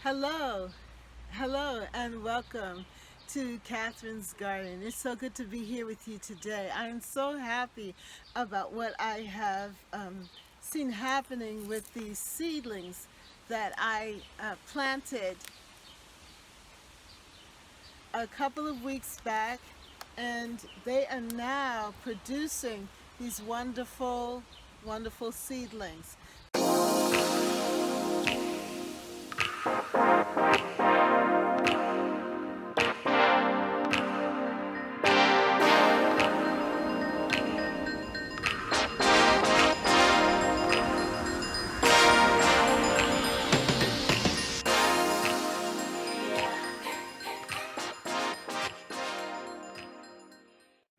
Hello, hello, and welcome to Catherine's Garden. It's so good to be here with you today. I am so happy about what I have seen happening with these seedlings that I planted a couple of weeks back, and they are now producing these wonderful, wonderful seedlings.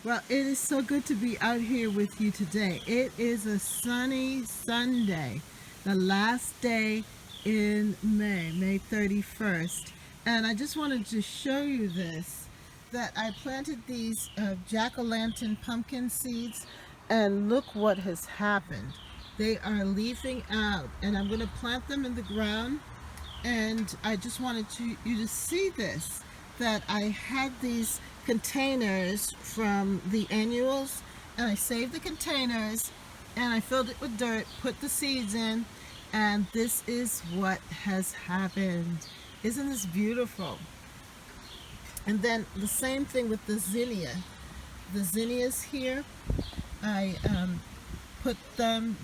Well, it is so good to be out here with you today. It is a sunny Sunday, the last day in May, May 31st. And I just wanted to show you this, that I planted these jack-o'-lantern pumpkin seeds, and look what has happened. They are leafing out, and I'm going to plant them in the ground. And I just wanted you to see this, that I had these containers from the annuals, and I saved the containers and I filled it with dirt, put the seeds in, and this is what has happened. Isn't this beautiful? And then the same thing with the zinnias here. I put them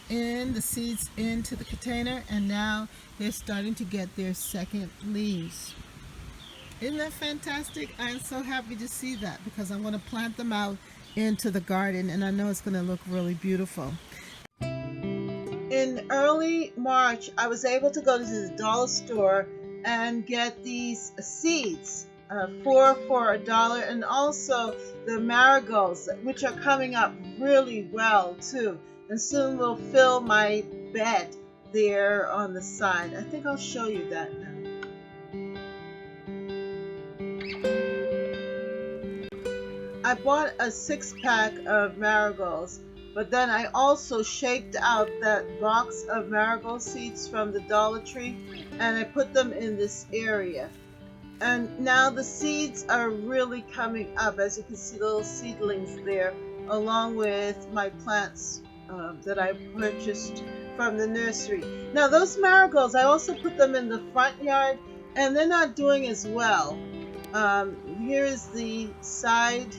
in, the seeds into the container, and now they're starting to get their second leaves. Isn't that fantastic? I'm so happy to see that, because I'm going to plant them out into the garden, and I know it's going to look really beautiful. In early March, I was able to go to the dollar store and get these seeds, 4 for $1, and also the Maragos, which are coming up really well too, and soon will fill my bed there on the side. I think I'll show you that now. I bought a 6-pack of Maragos, but then I also shaped out that box of Marigold seeds from the Dollar Tree, and I put them in this area. And now the seeds are really coming up. As you can see, little seedlings there, along with my plants that I purchased from the nursery. Now those marigolds, I also put them in the front yard, and they're not doing as well. Here is the side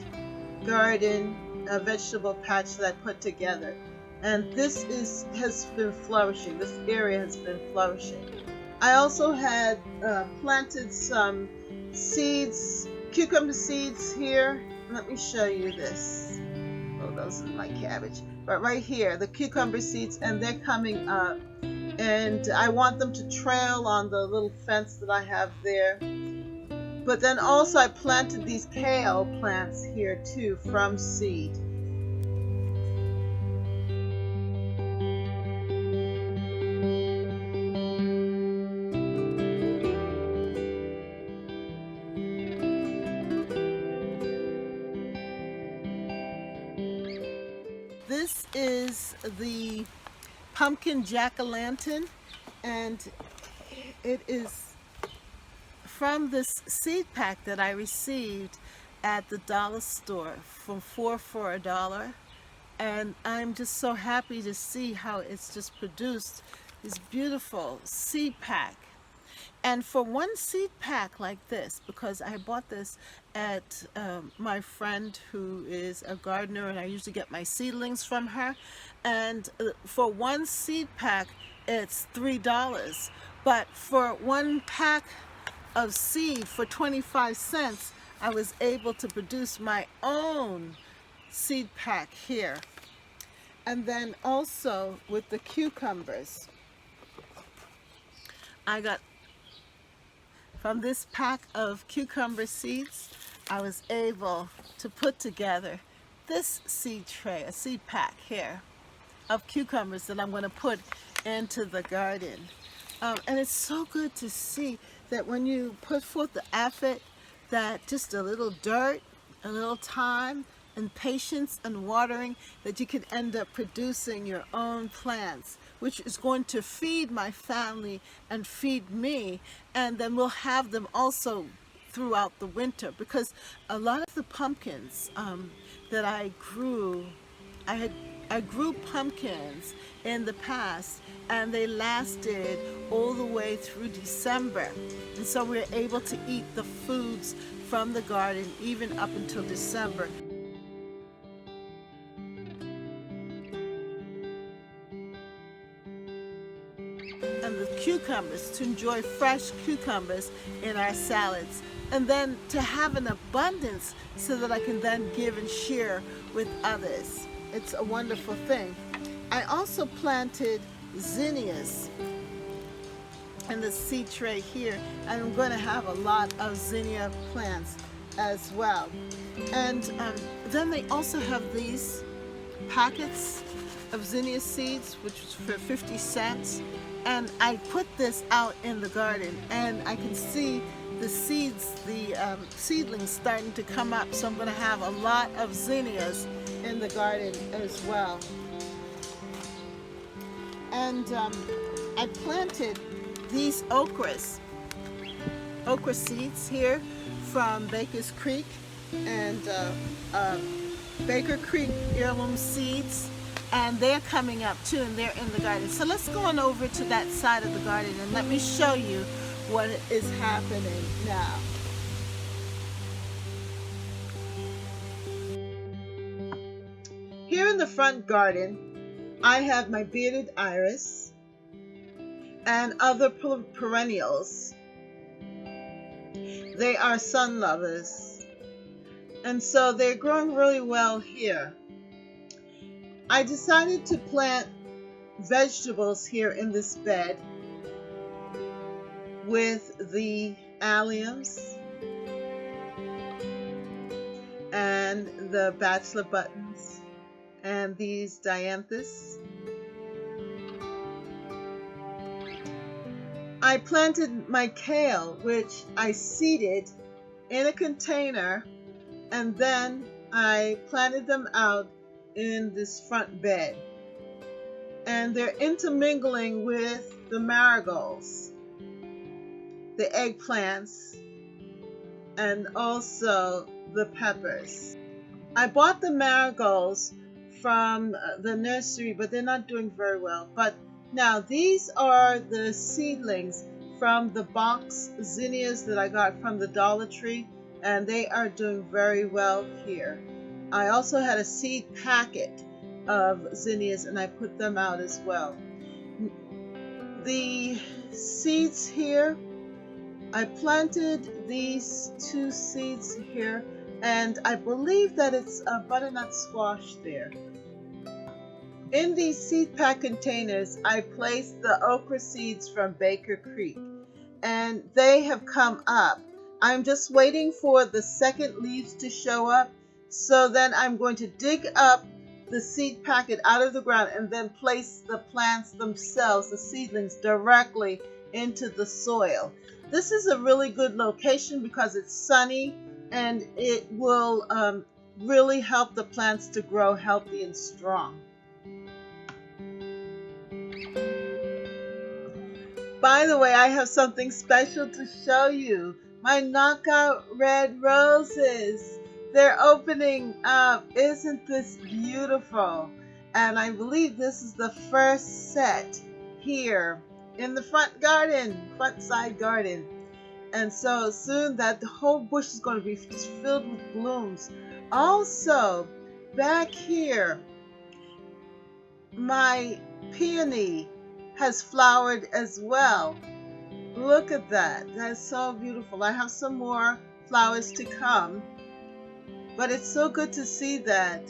garden vegetable patch that I put together, and this has been flourishing. This area has been flourishing. I also had planted some seeds, cucumber seeds here. Let me show you this. Oh, those are my cabbage. But right here, the cucumber seeds, and they're coming up. And I want them to trail on the little fence that I have there. But then also I planted these kale plants here too from seed. This is the pumpkin jack-o'-lantern, and it is from this seed pack that I received at the dollar store from 4 for $1. And I'm just so happy to see how it's just produced this beautiful seed pack. And for one seed pack like this, because I bought this at my friend who is a gardener, and I usually get my seedlings from her, and for one seed pack it's $3, but for one pack of seed for 25 cents I was able to produce my own seed pack here. And then also with the cucumbers, I got from this pack of cucumber seeds, I was able to put together this seed tray, a seed pack here of cucumbers that I'm going to put into the garden. And it's so good to see that when you put forth the effort, that just a little dirt, a little time, and patience and watering, that you can end up producing your own plants which is going to feed my family and feed me, and then we'll have them also throughout the winter, because a lot of the pumpkins that I grew, I had I grew pumpkins in the past, and they lasted all the way through December, and so we're able to eat the foods from the garden even up until December. And the cucumbers, to enjoy fresh cucumbers in our salads, and then to have an abundance so that I can then give and share with others. It's a wonderful thing. I also planted zinnias in the seed tray here, and I'm going to have a lot of zinnia plants as well. And then they also have these packets of zinnia seeds, which was for 50 cents. And I put this out in the garden, and I can see the seeds, the seedlings starting to come up. So I'm going to have a lot of zinnias in the garden as well. And I planted these okra seeds here from Baker's Creek, and Baker Creek heirloom seeds, and they're coming up too, and they're in the garden. So let's go on over to that side of the garden and let me show you what is happening now. Here in the front garden, I have my bearded iris and other perennials. They are sun lovers, and so they're growing really well here. I decided to plant vegetables here in this bed with the alliums and the bachelor buttons and these dianthus. I planted my kale, which I seeded in a container, and then I planted them out in this front bed. And they're intermingling with the marigos, the eggplants, and also the peppers. I bought the marigos from the nursery, but they're not doing very well. But now these are the seedlings from the box zinnias that I got from the Dollar Tree, and they are doing very well here. I also had a seed packet of zinnias, and I put them out as well. The seeds here, I planted these 2 seeds here, and I believe that it's a butternut squash there. In these seed pack containers, I placed the okra seeds from Baker Creek, and they have come up. I'm just waiting for the second leaves to show up, so then I'm going to dig up the seed packet out of the ground and then place the plants themselves, the seedlings, directly into the soil. This is a really good location because it's sunny, and it will really help the plants to grow healthy and strong. By the way, I have something special to show you. My knockout red roses. They're opening up. Isn't this beautiful? And I believe this is the first set here in the front garden, front side garden. And so soon that the whole bush is going to be just filled with blooms. Also, back here, my peony has flowered as well. Look at that. That's so beautiful. I have some more flowers to come, but it's so good to see that.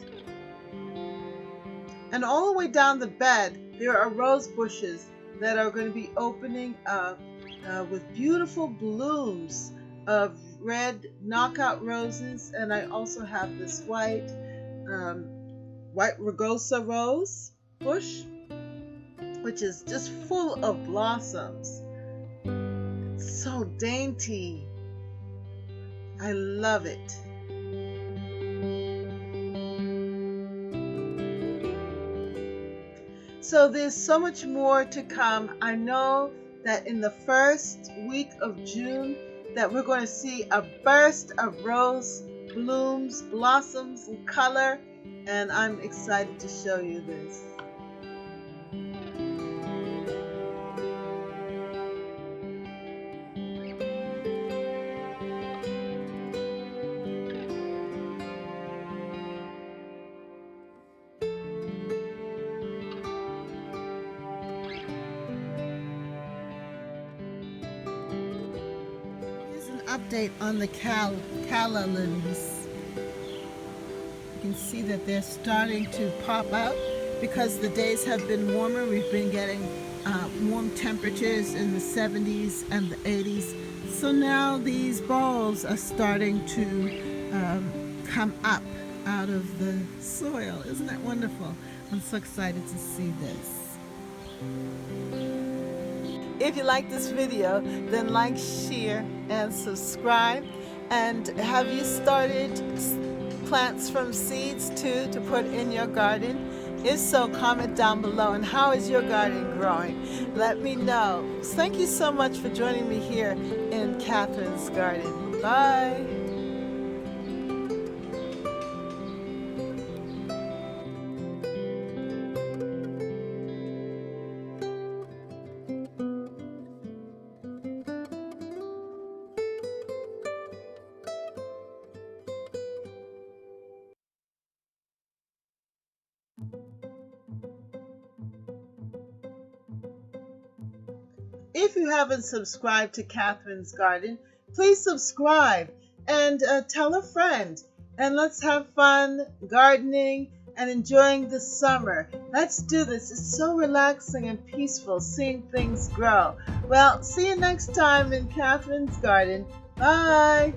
And all the way down the bed, there are rose bushes that are going to be opening up with beautiful blooms of red knockout roses. And I also have this white rugosa rose bush, which is just full of blossoms. It's so dainty. I love it. So So there's so much more to come. I know that in the first week of June that we're going to see a burst of rose blooms, blossoms, and color, and I'm excited to show you this. Here's an update on the calla lilies. You can see that they're starting to pop out because the days have been warmer. We've been getting warm temperatures in the 70s and the 80s. So now these balls are starting to come up out of the soil. Isn't that wonderful? I'm so excited to see this. If you like this video, then like, share, and subscribe. And have you started plants from seeds too to put in your garden? If so, comment down below. And how is your garden growing? Let me know. Thank you so much for joining me here in Catherine's garden. Bye. If you haven't subscribed to Catherine's Garden, please subscribe and tell a friend. And let's have fun gardening and enjoying the summer. Let's do this. It's so relaxing and peaceful seeing things grow. Well, see you next time in Catherine's Garden. Bye.